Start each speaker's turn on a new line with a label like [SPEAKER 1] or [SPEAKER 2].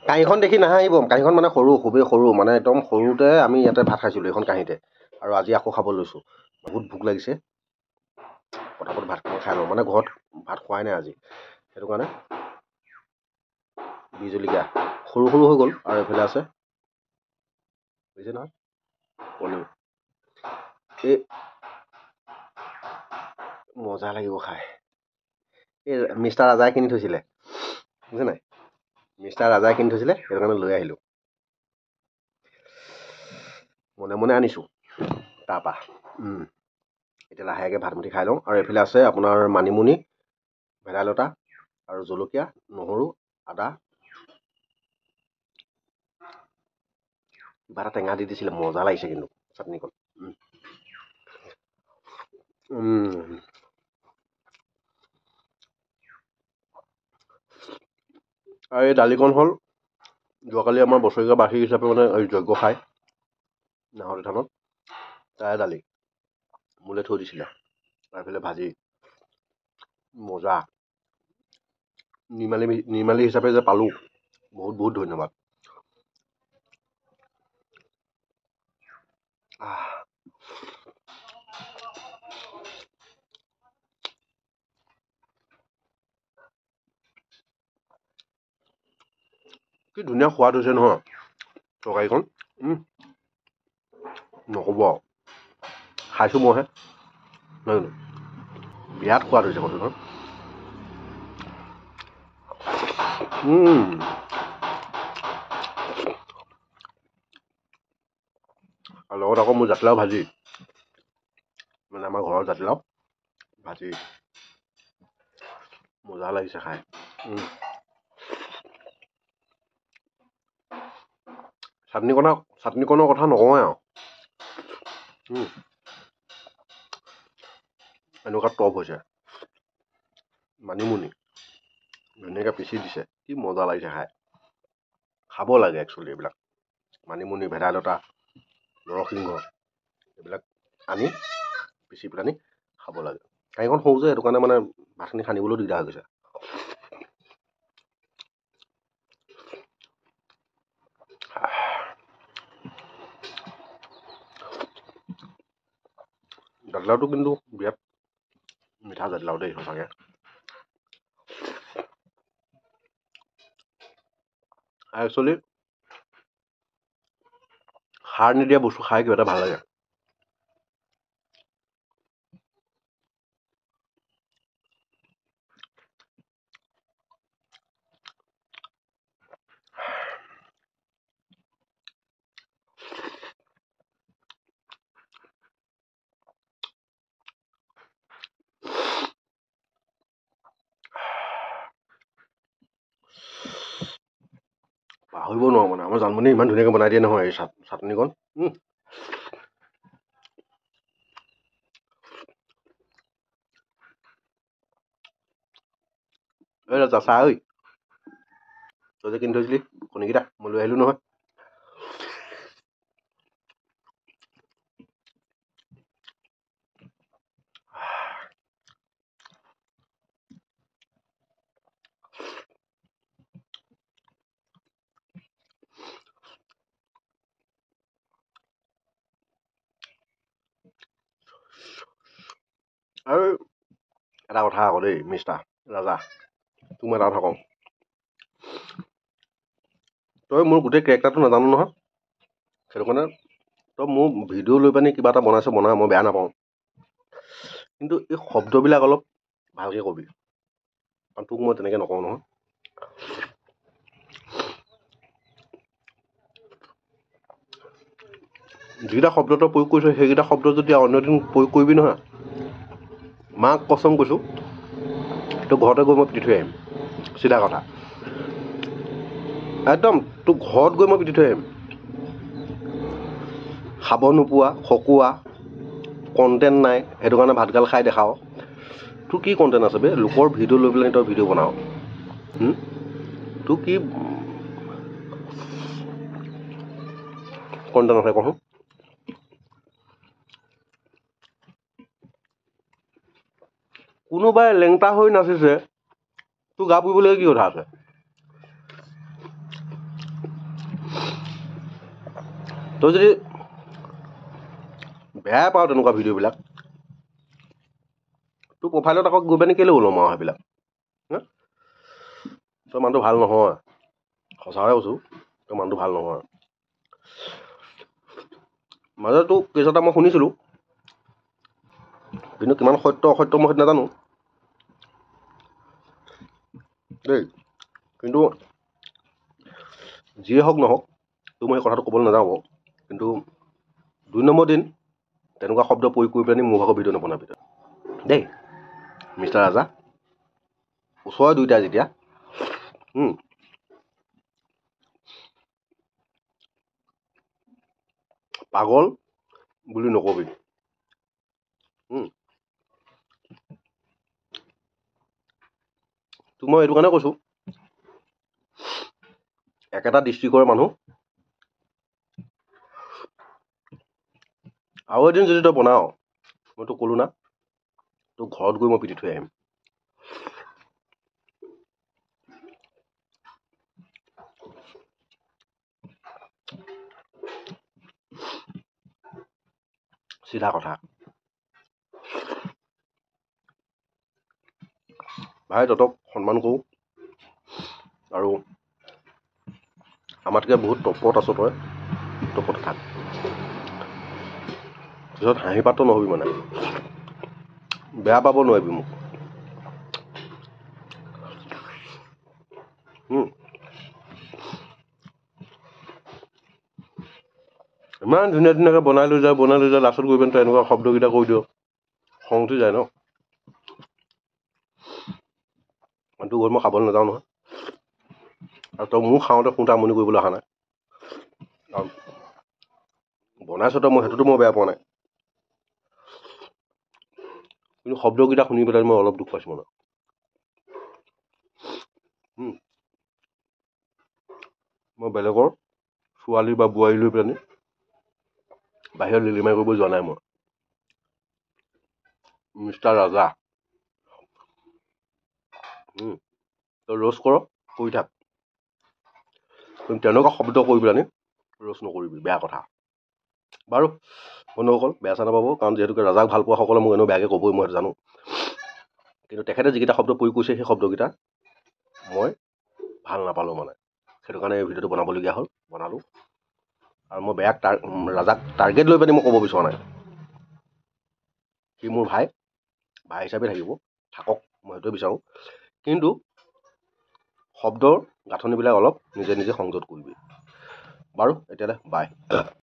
[SPEAKER 1] কাঁহীখন দেখি নাহাঁহিব। কাঁহীখন মানে সৰু, খুবেই সৰু, মানে একদম সৰুতে আমি ইয়াতে ভাত খাইছিলোঁ এইখন কাঁহীতে, আৰু আজি আকৌ খাব লৈছোঁ। বহুত ভোক লাগিছে, পটাপট ভাতখিনি খাই লওঁ, মানে ঘৰত ভাত খোৱাই নাই আজি, সেইটো কাৰণে। বি জলকীয়া সৰু সৰু হৈ গ'ল, আৰু এইফালে আছে বুজিছে নহয় পনীৰ। এই মজা লাগিব খাই। এই মিষ্টাৰ ৰাজাই কিনি থৈছিলে, বুজিছে নাই, মিষ্টাৰ ৰাজাই কিনি থৈছিলে, সেইটো কাৰণে লৈ আহিলোঁ। মনে মনে আনিছোঁ তাৰপৰা। এতিয়া লাহেকৈ ভাতমুঠি খাই লওঁ। আৰু এইফালে আছে আপোনাৰ মানিমুনি, ভেদাইলতা আৰু জলকীয়া, নহৰু, আদা, কিবা এটা টেঙা দি দিছিলে, মজা লাগিছে কিন্তু চাটনিকণ। আৰু এই দালিকণ হ'ল যোৱাকালি আমাৰ বছৰেকীয়া বাৰ্ষিক হিচাপে মানে এই যজ্ঞ খাই নাহৰ থানত, তাৰে দালি মোলৈ থৈ দিছিলে, আৰু এইফালে ভাজি মজা। নিৰ্মালী হিচাপে যে পালোঁ, বহুত বহুত ধন্যবাদ। কি ধুনীয়া সোৱাদ হৈছে নহয় তৰকাৰীখন, নক'ব আৰু। খাইছোঁ মইহে, নহয় জানো, বিৰাট সোৱাদ হৈছে কথাটো। আৰু লগত আকৌ মোৰ জাতিলাও ভাজি, মানে আমাৰ ঘৰৰ জাতিলাও ভাজি, মজা লাগিছে খাই। চাটনিকণৰ কথা নকওঁৱে আৰু। এনেকুৱা টপ হৈছে, মানিমুনি ধুনীয়াকৈ পিচি দিছে, কি মজা লাগিছে খাই। খাব লাগে একচুৱেলি এইবিলাক, মানিমুনি, ভেদাইলতা, নৰসিংহ, এইবিলাক আনি পিচি পেলানি খাব লাগে। কাঁহীখন সৰু যে, সেইটো কাৰণে মানে ভাতখিনি সানিবলৈও দিগদাৰ হৈ গৈছে। জাতিলাওটো কিন্তু বিৰাট মিঠা জাতিলাও দেই, সঁচাকৈ। একচুৱেলি সাৰ নিদিয়া বস্তু খাই কিবা এটা ভাল লাগে। পাহৰিব নোৱাৰোঁ মানে, আমাৰ জানমণি ইমান ধুনীয়াকৈ বনাই দিয়ে নহয় এই চাটনিকণ। এই চাচা ঐ, তই যে কিনি থৈছিলি কণীকেইটা, মই লৈ আহিলোঁ নহয়। আৰু এটা কথা আকৌ দেই মিষ্টাৰ ৰাজা, তোক মই এটা কথা কওঁ, তই মোৰ গোটেই কেৰেক্টাৰটো নাজানো নহয়, সেইটো কাৰণে তই মোৰ ভিডিঅ' লৈ পানি কিবা এটা বনাইছ বনা, মই বেয়া নাপাওঁ, কিন্তু এই শব্দবিলাক অলপ ভালকৈ কবি, কাৰণ তোক মই তেনেকৈ নকওঁ নহয়। যিকেইটা শব্দ তই প্ৰয়োগ কৰিছ, সেইকেইটা শব্দ যদি অন্যদিন প্ৰয়োগ কৰিবি নহয়, মাক কচম কৈছোঁ, তোক ঘৰতে গৈ মই পিটি থৈ আহিম, চিধা কথা একদম, তোক ঘৰত গৈ মই পিটি থৈ আহিম। খাব নোপোৱা, খকুৱা, কণ্টেণ্ট নাই, সেইটো কাৰণে ভাতগাল খাই দেখাওঁ। তোৰ কি কণ্টেণ্ট আছে বে, লোকৰ ভিডিঅ' লৈ পেলাই তই ভিডিঅ' বনাৱ, তোৰ কি কণ্টেণ্ট আছে কচোন। কোনোবাই লেংটা হৈ নাচিছে, তোৰ গা পুৰিবলৈকে কি কথা আছে? তই যদি বেয়া পাওঁ তেনেকুৱা ভিডিঅ'বিলাক, তোৰ প্ৰফাইলত আকৌ গৈ পিনি কেলৈ ওলম আৰু সেইবিলাক। তই মানুহটো ভাল নহয়, সঁচাকৈ কৈছোঁ, তই মানুহটো ভাল নহয়। মাজতে তোৰ কেছ এটা মই শুনিছিলোঁ, কিন্তু কিমান সত্য অসত্য মই সেইটো নাজানো দেই। কিন্তু যিয়ে হওক নহওক, তোৰ মই এই কথাটো ক'বলৈ নাযাওঁ, কিন্তু 2 নম্বৰ দিন তেনেকুৱা শব্দ প্ৰয়োগ কৰি পেলাই মোৰ ভাগৰ ভিডিঅ' নবনাবি দেই মিষ্টাৰ ৰাজা। ওচৰৰে দুইটা যেতিয়া পাগল বুলি নকবি। তোক মই এইটো কাৰণে কৈছোঁ, একেটা ডিষ্ট্ৰিক্টৰ মানুহ, আৰু এদিন যদি তই বনাৱ, মই তোক ক'লো না, তোক ঘৰত গৈ মই পিটি থৈ আহিম। চিধা কথা ভাই, তহঁতক সন্মান কৰোঁ, আৰু আমাতকৈ বহুত টপত আছ তই, টপত থাক। পিছত হাঁহি পাত্ৰ নহবি মানে, বেয়া পাব নোৱাৰিবি মোক। ইমান ধুনীয়া ধুনীয়াকৈ বনাই লৈ যায় লাষ্টত গৈ পিনি তই এনেকুৱা শব্দকেইটা কৈ দিয়, খং উঠি যায় ন। তোৰ ঘৰত মই খাবলৈ নাযাওঁ নহয়, আৰু তই মোৰ খাওঁতে শুওঁতে আমনি কৰিবলৈ অহা নাই। আৰু বনাইছ তই, মই সেইটোতো মই বেয়া পোৱা নাই, কিন্তু শব্দকেইটা শুনি পেলাই মই অলপ দুখ পাইছোঁ মানে। মই বেলেগৰ ছোৱালী বা বোৱাৰী লৈ পেলানি বাহিৰত লিলিমাই কৰিব যোৱা নাই মই। মিষ্টাৰ ৰাজা, তই ৰ'ষ্ট কৰ, কৰি থাক, কিন্তু তেনেকুৱা শব্দ কৰি পেলানি ৰ'ষ্ট নকৰিবি, বেয়া কথা। বাৰু বন্ধুসকল, বেয়া চেয়া নাপাব, কাৰণ যিহেতুকে ৰাজাক ভাল পোৱা সকলে মোক এনেও বেয়াকৈ ক'বই, মই সেইটো জানো। কিন্তু তেখেতে যিকেইটা শব্দ প্ৰয়োগ কৰিছে, সেই শব্দকেইটা মই ভাল নাপালোঁ মানে, সেইটো কাৰণে এই ভিডিঅ'টো বনাবলগীয়া হ'ল, বনালোঁ। আৰু মই ৰাজাক টাৰ্গেট লৈ পিনি মই ক'ব বিচৰা নাই। সি মোৰ ভাই হিচাপে থাকিব, থাকক, মই সেইটোৱে বিচাৰোঁ। কিন্তু শব্দৰ গাঁথনিবিলাক অলপ নিজে নিজে সংযত কৰিবি। বাৰু এতিয়ালৈ বাই।